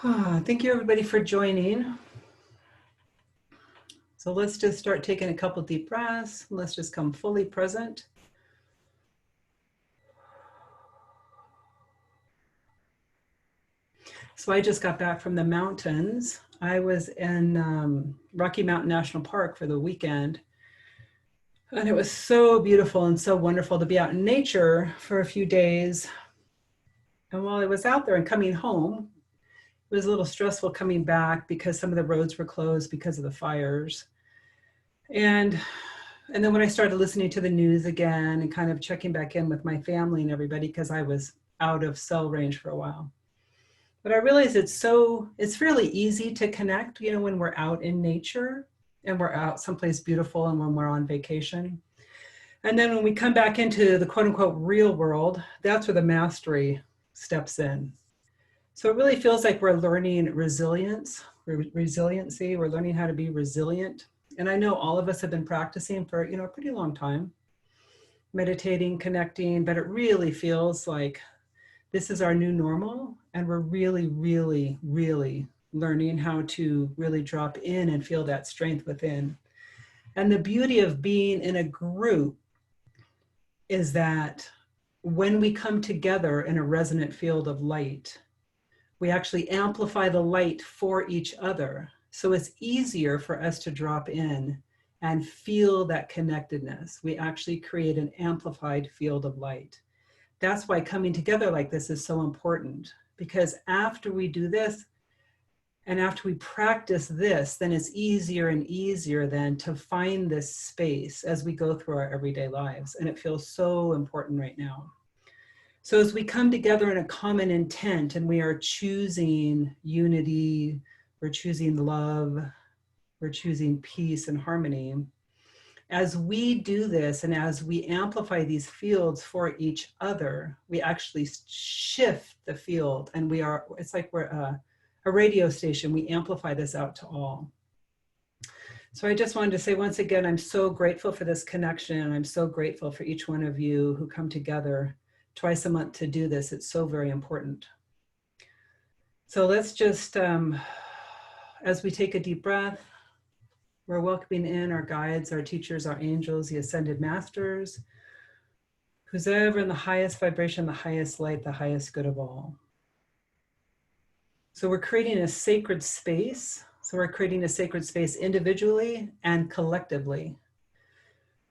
Thank you everybody for joining. So let's just start taking a couple deep breaths. Let's just come fully present. So I just got back from the mountains. I was in Rocky Mountain National Park for the weekend. And it was so beautiful and so wonderful to be out in nature for a few days. And while I was out there and coming home, it was a little stressful coming back because some of the roads were closed because of the fires. And then when I started listening to the news again and kind of checking back in with my family and everybody, because I was out of cell range for a while. But I realized it's fairly easy to connect, when we're out in nature and we're out someplace beautiful and when we're on vacation. And then when we come back into the quote unquote real world, that's where the mastery steps in. So it really feels like we're learning resiliency. We're learning how to be resilient. And I know all of us have been practicing for, a pretty long time, meditating, connecting, but it really feels like this is our new normal. And we're really, really, really learning how to really drop in and feel that strength within. And the beauty of being in a group is that when we come together in a resonant field of light, we actually amplify the light for each other. So it's easier for us to drop in and feel that connectedness. We actually create an amplified field of light. That's why coming together like this is so important, because after we do this and after we practice this, then it's easier and easier then to find this space as we go through our everyday lives. And it feels so important right now. So as we come together in a common intent and we are choosing unity, we're choosing love, we're choosing peace and harmony. As we do this and as we amplify these fields for each other, we actually shift the field and it's like we're a radio station. We amplify this out to all. So I just wanted to say once again, I'm so grateful for this connection. And I'm so grateful for each one of you who come together twice a month to do this. It's so very important. So let's just, as we take a deep breath, we're welcoming in our guides, our teachers, our angels, the ascended masters, who's ever in the highest vibration, the highest light, the highest good of all. So we're creating a sacred space. So we're creating a sacred space individually and collectively.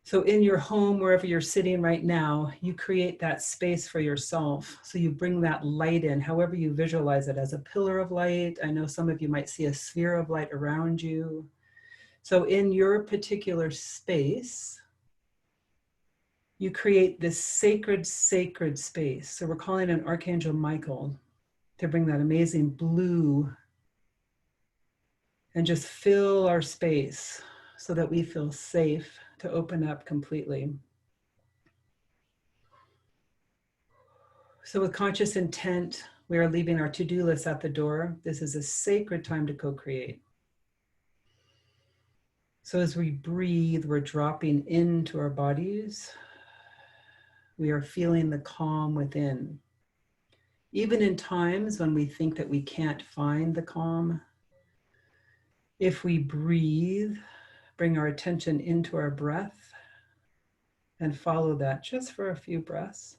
So in your home, wherever you're sitting right now, you create that space for yourself. So you bring that light in, however you visualize it, as a pillar of light. I know some of you might see a sphere of light around you. So in your particular space, you create this sacred space. So we're calling on Archangel Michael to bring that amazing blue and just fill our space so that we feel safe to open up completely. So with conscious intent, we are leaving our to-do list at the door. This is a sacred time to co-create. So as we breathe, we're dropping into our bodies. We are feeling the calm within. Even in times when we think that we can't find the calm, if we breathe, bring our attention into our breath and follow that just for a few breaths.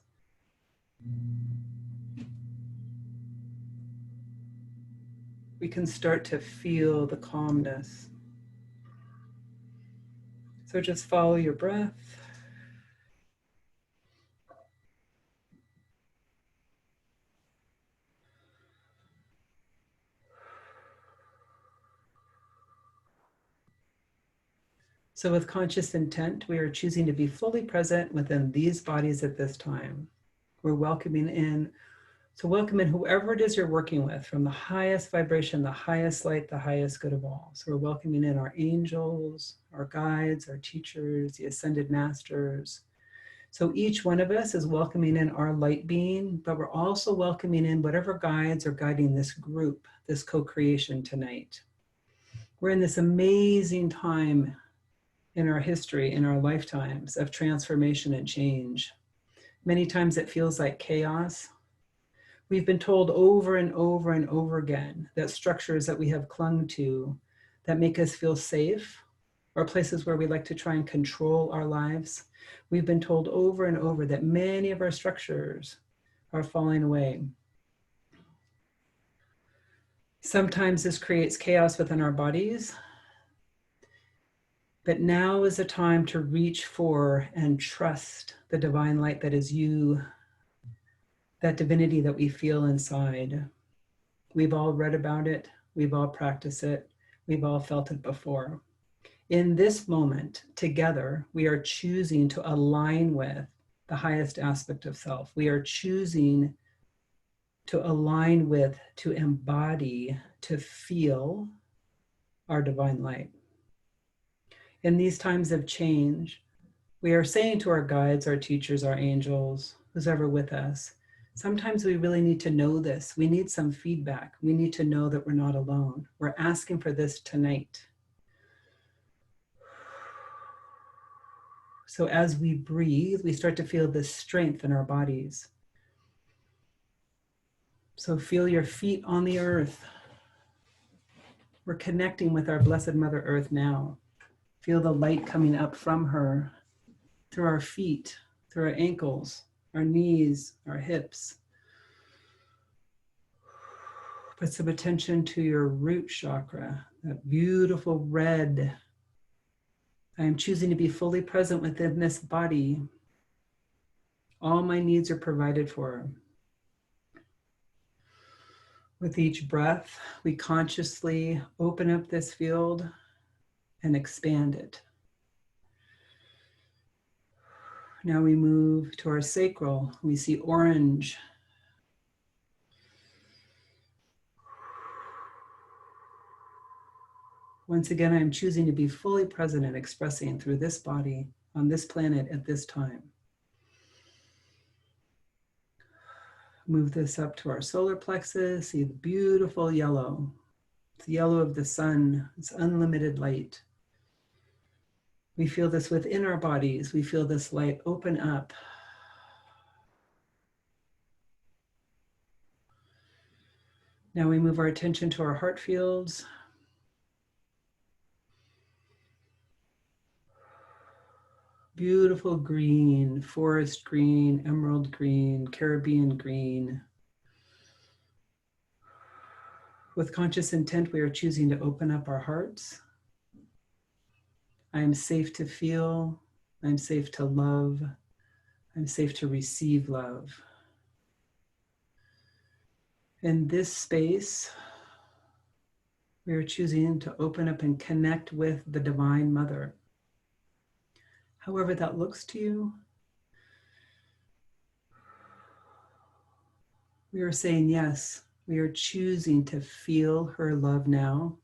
We can start to feel the calmness. So just follow your breath. So with conscious intent, we are choosing to be fully present within these bodies at this time. We're welcoming in, so welcome in whoever it is you're working with, from the highest vibration, the highest light, the highest good of all. So we're welcoming in our angels, our guides, our teachers, the ascended masters. So each one of us is welcoming in our light being, but we're also welcoming in whatever guides are guiding this group, this co-creation tonight. We're in this amazing time in our history, in our lifetimes of transformation and change. Many times it feels like chaos. We've been told over and over and over again that structures that we have clung to that make us feel safe, or places where we like to try and control our lives, we've been told over and over that many of our structures are falling away. Sometimes this creates chaos within our bodies, but now is the time to reach for and trust the divine light that is you, that divinity that we feel inside. We've all read about it. We've all practiced it. We've all felt it before. In this moment, together, we are choosing to align with the highest aspect of self. We are choosing to align with, to embody, to feel our divine light. In these times of change, we are saying to our guides, our teachers, our angels, who's ever with us, sometimes we really need to know this. We need some feedback. We need to know that we're not alone. We're asking for this tonight. So as we breathe, we start to feel this strength in our bodies. So feel your feet on the earth. We're connecting with our Blessed Mother Earth now. Feel the light coming up from her through our feet, through our ankles, our knees, our hips. Put some attention to your root chakra, that beautiful red. I am choosing to be fully present within this body. All my needs are provided for. With each breath, we consciously open up this field and expand it. Now we move to our sacral. We see orange. Once again, I am choosing to be fully present and expressing through this body on this planet at this time. Move this up to our solar plexus. See the beautiful yellow. It's the yellow of the sun. It's unlimited light. We feel this within our bodies. We feel this light open up. Now we move our attention to our heart fields. Beautiful green, forest green, emerald green, Caribbean green. With conscious intent, we are choosing to open up our hearts. I am safe to feel. I'm safe to love. I'm safe to receive love. In this space, we are choosing to open up and connect with the Divine Mother. However that looks to you, we are saying yes. We are choosing to feel her love now.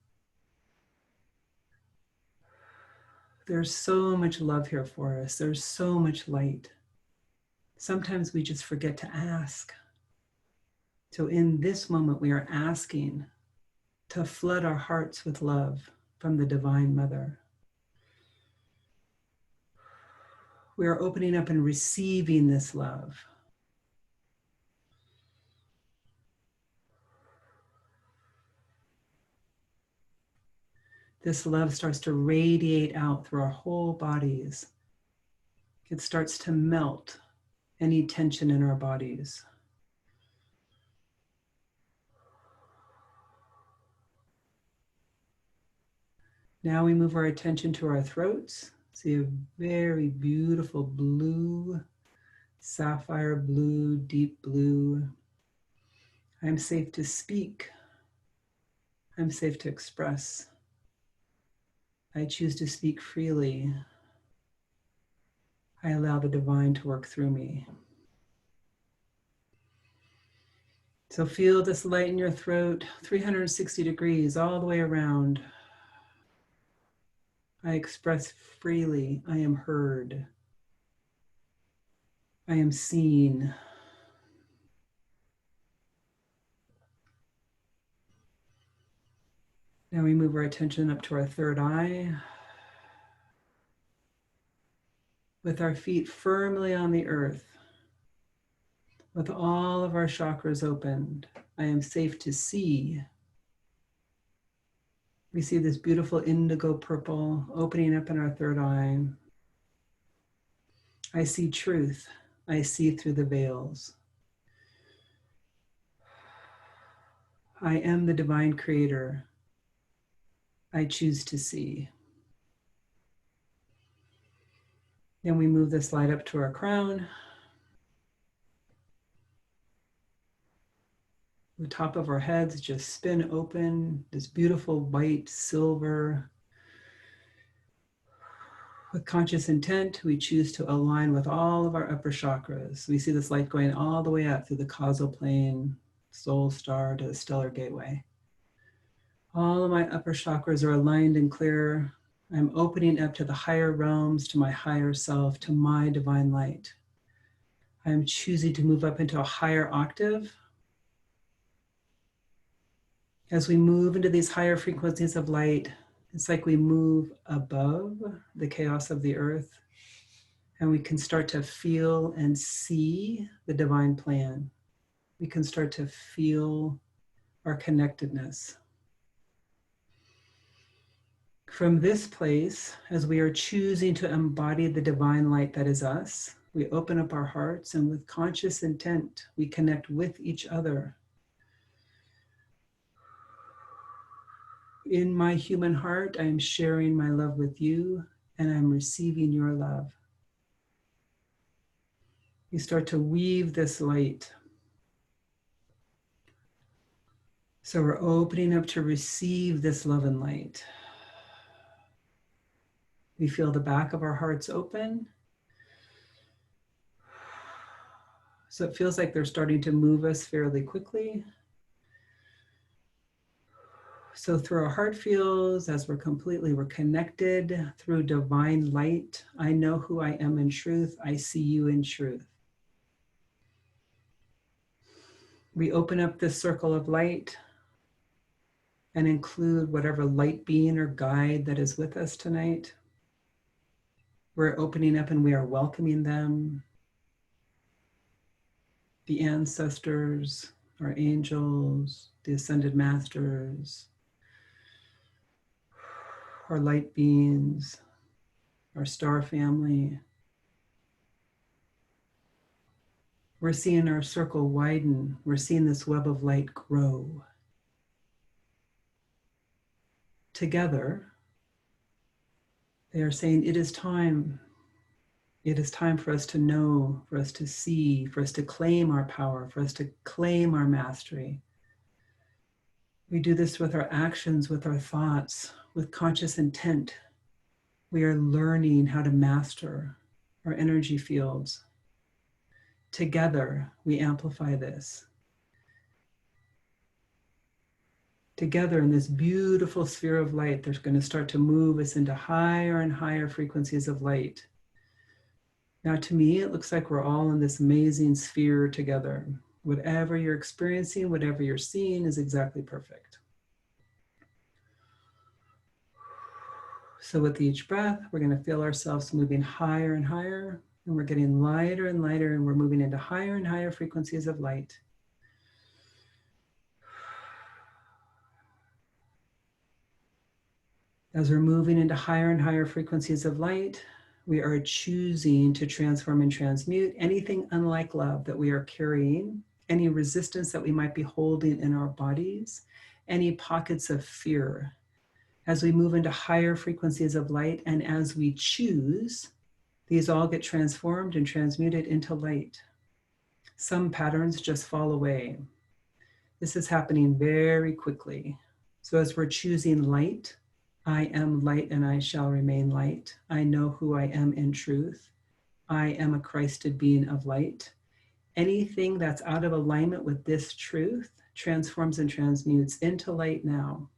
There's so much love here for us. There's so much light. Sometimes we just forget to ask. So in this moment, we are asking to flood our hearts with love from the Divine Mother. We are opening up and receiving this love. This love starts to radiate out through our whole bodies. It starts to melt any tension in our bodies. Now we move our attention to our throats. See a very beautiful blue, sapphire blue, deep blue. I'm safe to speak. I'm safe to express. I choose to speak freely. I allow the divine to work through me. So feel this light in your throat, 360 degrees all the way around. I express freely. I am heard. I am seen. Now we move our attention up to our third eye. With our feet firmly on the earth, with all of our chakras opened. I am safe to see. We see this beautiful indigo purple opening up in our third eye. I see truth. I see through the veils. I am the divine creator. I choose to see. Then we move this light up to our crown. The top of our heads just spin open, this beautiful white silver. With conscious intent, we choose to align with all of our upper chakras. We see this light going all the way up through the causal plane, soul star to the stellar gateway. All of my upper chakras are aligned and clear. I'm opening up to the higher realms, to my higher self, to my divine light. I'm choosing to move up into a higher octave. As we move into these higher frequencies of light, it's like we move above the chaos of the earth, and we can start to feel and see the divine plan. We can start to feel our connectedness. From this place, as we are choosing to embody the divine light that is us, we open up our hearts, and with conscious intent, we connect with each other. In my human heart, I am sharing my love with you, and I'm receiving your love. You start to weave this light. So we're opening up to receive this love and light. We feel the back of our hearts open. So it feels like they're starting to move us fairly quickly. So through our heart fields, as we're connected through divine light. I know who I am in truth. I see you in truth. We open up this circle of light and include whatever light being or guide that is with us tonight. We're opening up and we are welcoming them. The ancestors, our angels, the ascended masters, our light beings, our star family. We're seeing our circle widen. We're seeing this web of light grow. Together, they are saying, it is time. It is time for us to know, for us to see, for us to claim our power, for us to claim our mastery. We do this with our actions, with our thoughts, with conscious intent. We are learning how to master our energy fields. Together, we amplify this. Together in this beautiful sphere of light, they're going to start to move us into higher and higher frequencies of light. Now, to me, it looks like we're all in this amazing sphere together. Whatever you're experiencing, whatever you're seeing is exactly perfect. So with each breath, we're going to feel ourselves moving higher and higher, and we're getting lighter and lighter, and we're moving into higher and higher frequencies of light. As we're moving into higher and higher frequencies of light, we are choosing to transform and transmute anything unlike love that we are carrying, any resistance that we might be holding in our bodies, any pockets of fear. As we move into higher frequencies of light and as we choose, these all get transformed and transmuted into light. Some patterns just fall away. This is happening very quickly. So as we're choosing light, I am light and I shall remain light. I know who I am in truth. I am a Christed being of light. Anything that's out of alignment with this truth transforms and transmutes into light now.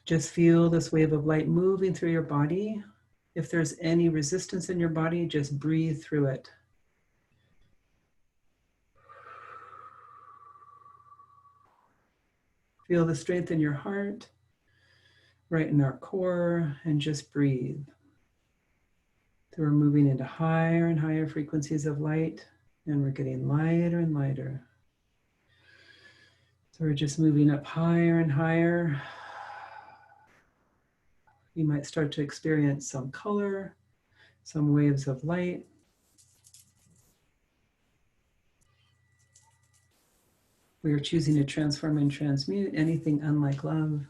Just feel this wave of light moving through your body. If there's any resistance in your body, just breathe through it. Feel the strength in your heart, right in our core, and just breathe. So we're moving into higher and higher frequencies of light, And we're getting lighter and lighter. So we're just moving up higher and higher. You might start to experience some color, some waves of light. We are choosing to transform and transmute anything unlike love.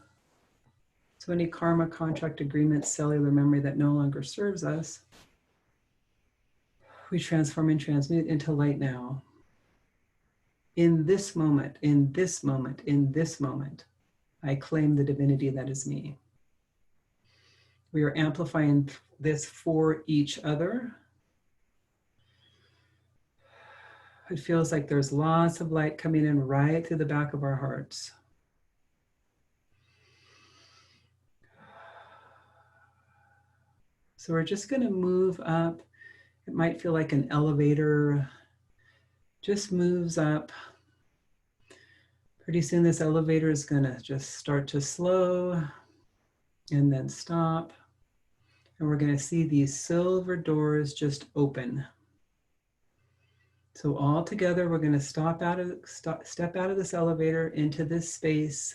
So any karma, contract, agreement, cellular memory that no longer serves us, we transform and transmute into light now. In this moment, in this moment, in this moment, I claim the divinity that is me. We are amplifying this for each other. It feels like there's lots of light coming in right through the back of our hearts. So we're just going to move up. It might feel like an elevator just moves up. Pretty soon this elevator is going to just start to slow and then stop. And we're going to see these silver doors just open. So all together, we're going to step out of this elevator into this space.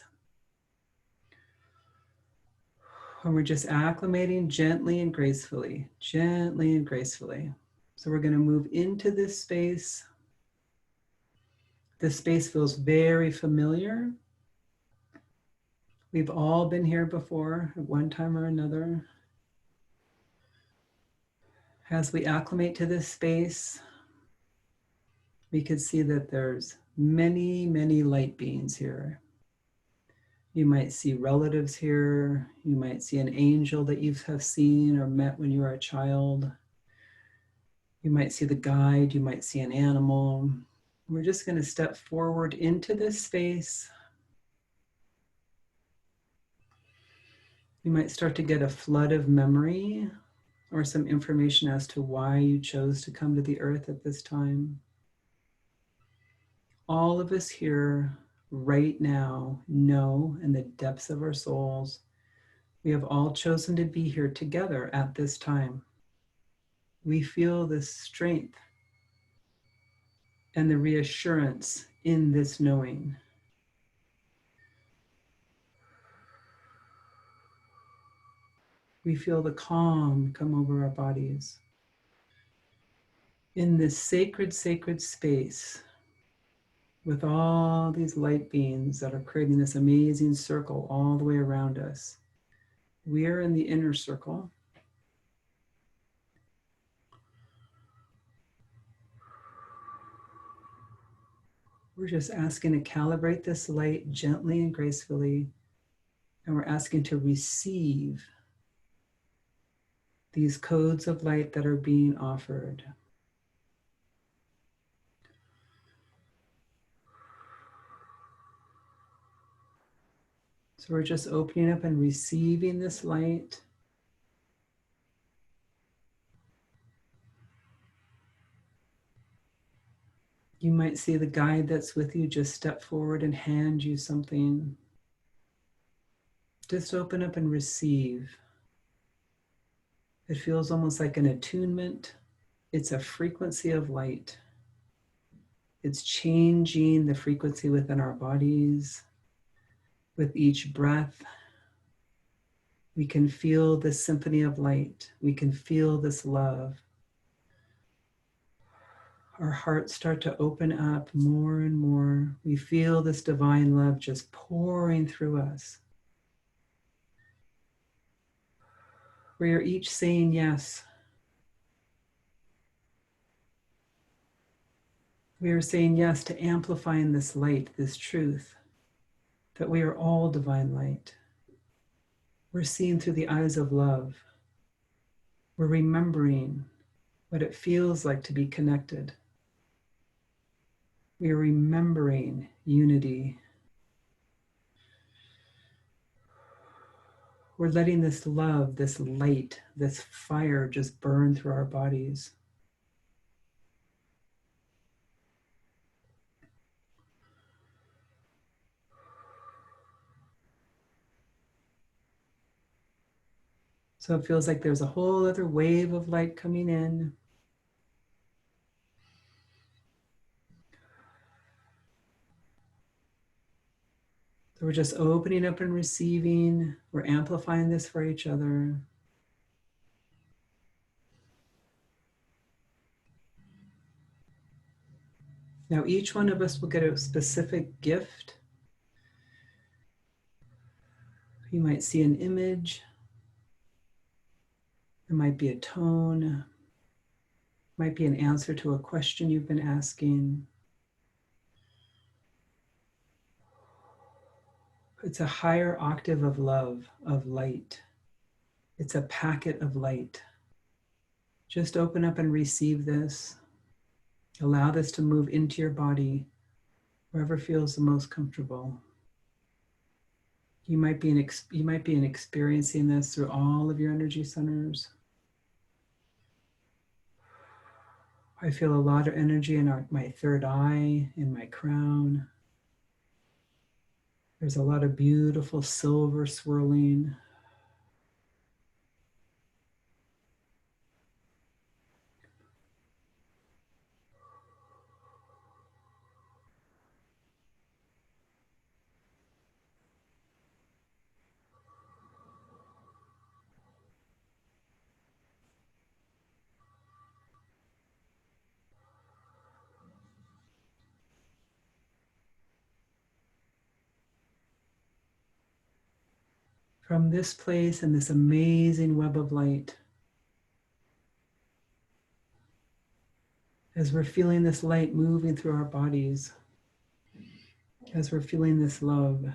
And we're just acclimating gently and gracefully, gently and gracefully. So we're going to move into this space. This space feels very familiar. We've all been here before at one time or another. As we acclimate to this space, we could see that there's many, many light beings here. You might see relatives here. You might see an angel that you have seen or met when you were a child. You might see the guide. You might see an animal. We're just going to step forward into this space. You might start to get a flood of memory or some information as to why you chose to come to the earth at this time. All of us here right now know in the depths of our souls, we have all chosen to be here together at this time. We feel the strength and the reassurance in this knowing. We feel the calm come over our bodies. In this sacred, sacred space, with all these light beings that are creating this amazing circle all the way around us, we are in the inner circle. We're just asking to calibrate this light gently and gracefully, and we're asking to receive these codes of light that are being offered. So we're just opening up and receiving this light. You might see the guide that's with you just step forward and hand you something. Just open up and receive. It feels almost like an attunement. It's a frequency of light. It's changing the frequency within our bodies. With each breath, we can feel this symphony of light. We can feel this love. Our hearts start to open up more and more. We feel this divine love just pouring through us. We are each saying yes. We are saying yes to amplifying this light, this truth, that we are all divine light. We're seeing through the eyes of love. We're remembering what it feels like to be connected. We are remembering unity. We're letting this love, this light, this fire just burn through our bodies. So it feels like there's a whole other wave of light coming in. So we're just opening up and receiving. We're amplifying this for each other. Now, each one of us will get a specific gift. You might see an image. It might be a tone. It might be an answer to a question you've been asking. It's a higher octave of love, of light. It's a packet of light. Just open up and receive this. Allow this to move into your body, wherever feels the most comfortable. You might be experiencing this through all of your energy centers. I feel a lot of energy in my third eye, in my crown. There's a lot of beautiful silver swirling. From this place and this amazing web of light, as we're feeling this light moving through our bodies, as we're feeling this love,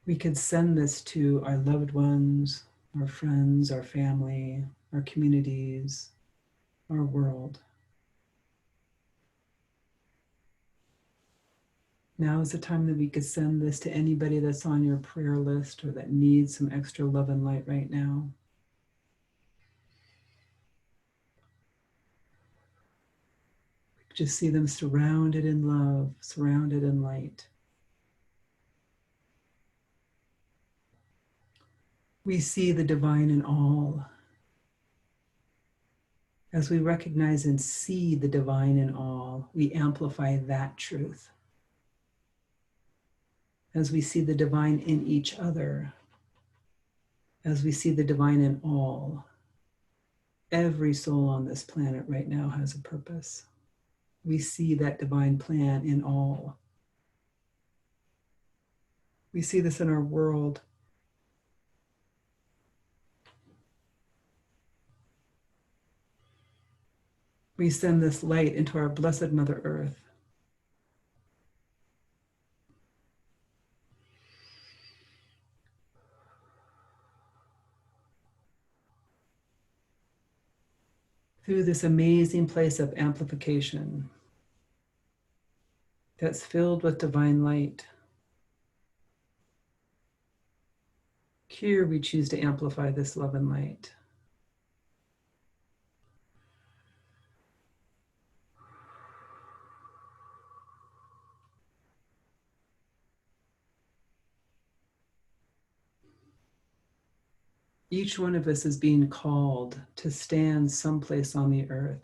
we could send this to our loved ones, our friends, our family, our communities, our world. Now is the time that we could send this to anybody that's on your prayer list or that needs some extra love and light right now. Just see them surrounded in love, surrounded in light. We see the divine in all. As we recognize and see the divine in all, we amplify that truth. As we see the divine in each other, as we see the divine in all, every soul on this planet right now has a purpose. We see that divine plan in all. We see this in our world. We send this light into our blessed Mother Earth. Through this amazing place of amplification that's filled with divine light. Here we choose to amplify this love and light. Each one of us is being called to stand someplace on the earth.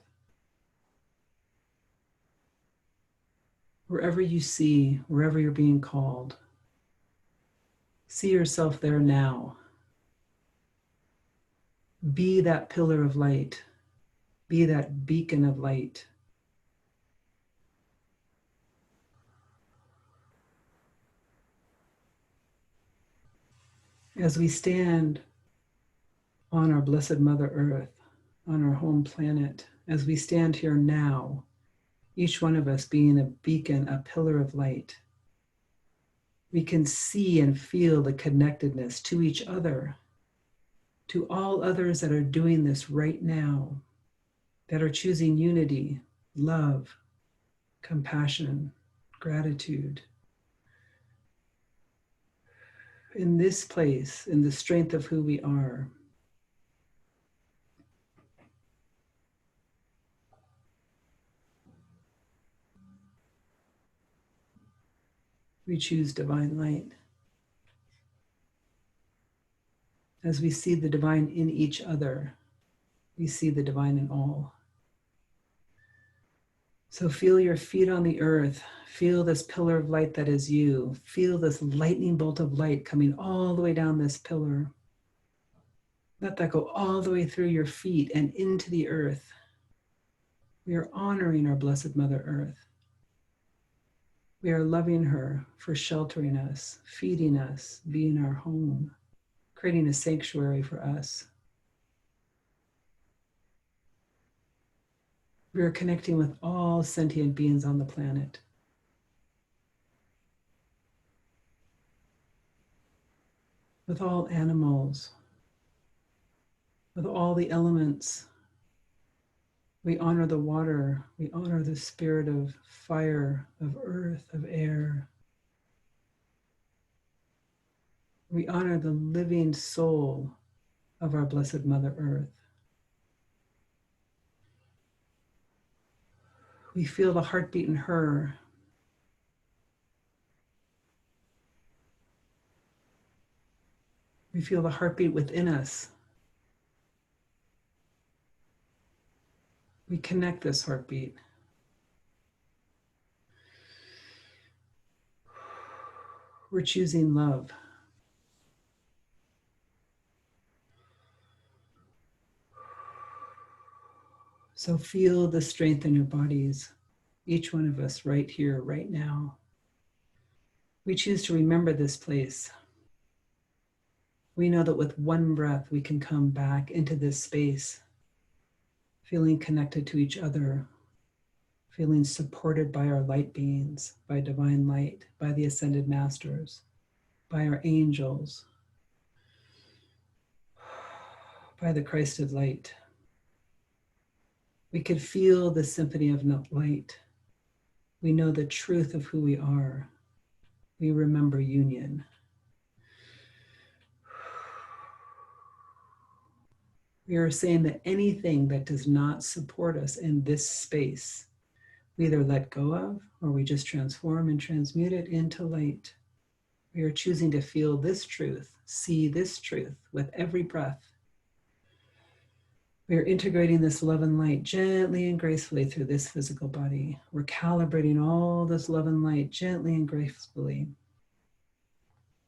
Wherever you see, wherever you're being called, see yourself there now. Be that pillar of light. Be that beacon of light. As we stand on our blessed Mother Earth, on our home planet, as we stand here now, each one of us being a beacon, a pillar of light, we can see and feel the connectedness to each other, to all others that are doing this right now, that are choosing unity, love, compassion, gratitude. In this place, in the strength of who we are, we choose divine light. As we see the divine in each other, we see the divine in all. So feel your feet on the earth. Feel this pillar of light that is you. Feel this lightning bolt of light coming all the way down this pillar. Let that go all the way through your feet and into the earth. We are honoring our Blessed Mother Earth. We are loving her for sheltering us, feeding us, being our home, creating a sanctuary for us. We are connecting with all sentient beings on the planet. With all animals, with all the elements. We honor the water, we honor the spirit of fire, of earth, of air. We honor the living soul of our Blessed Mother Earth. We feel the heartbeat in her. We feel the heartbeat within us. We connect this heartbeat. We're choosing love. So feel the strength in your bodies, each one of us right here, right now. We choose to remember this place. We know that with one breath, we can come back into this space, feeling connected to each other, feeling supported by our light beings, by divine light, by the ascended masters, by our angels, by the Christed light. We could feel the symphony of light. We know the truth of who we are. We remember union. We are saying that anything that does not support us in this space, we either let go of or we just transform and transmute it into light. We are choosing to feel this truth, see this truth with every breath. We are integrating this love and light gently and gracefully through this physical body. We're calibrating all this love and light gently and gracefully.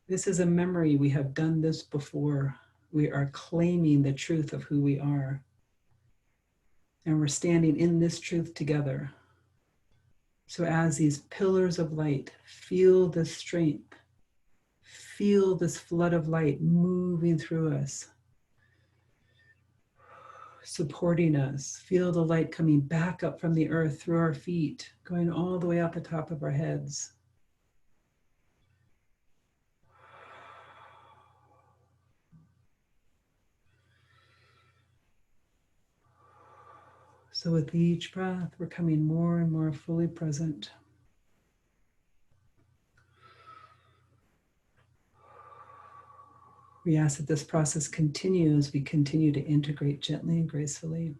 This is a memory. We have done this before. We are claiming the truth of who we are. And we're standing in this truth together. So as these pillars of light, feel this strength, feel this flood of light moving through us, supporting us. Feel the light coming back up from the earth through our feet, going all the way out the top of our heads. So with each breath, we're coming more and more fully present. We ask that this process continue as we continue to integrate gently and gracefully.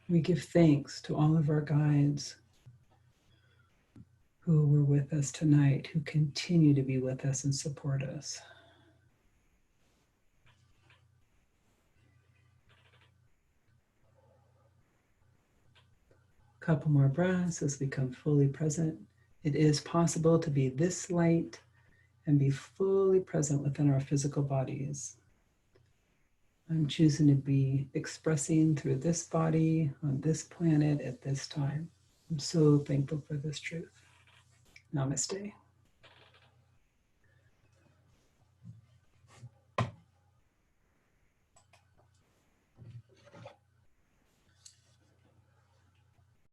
We give thanks to all of our guides who were with us tonight, who continue to be with us and support us. A couple more breaths as we come fully present. It is possible to be this light and be fully present within our physical bodies. I'm choosing to be expressing through this body on this planet at this time. I'm so thankful for this truth. Namaste.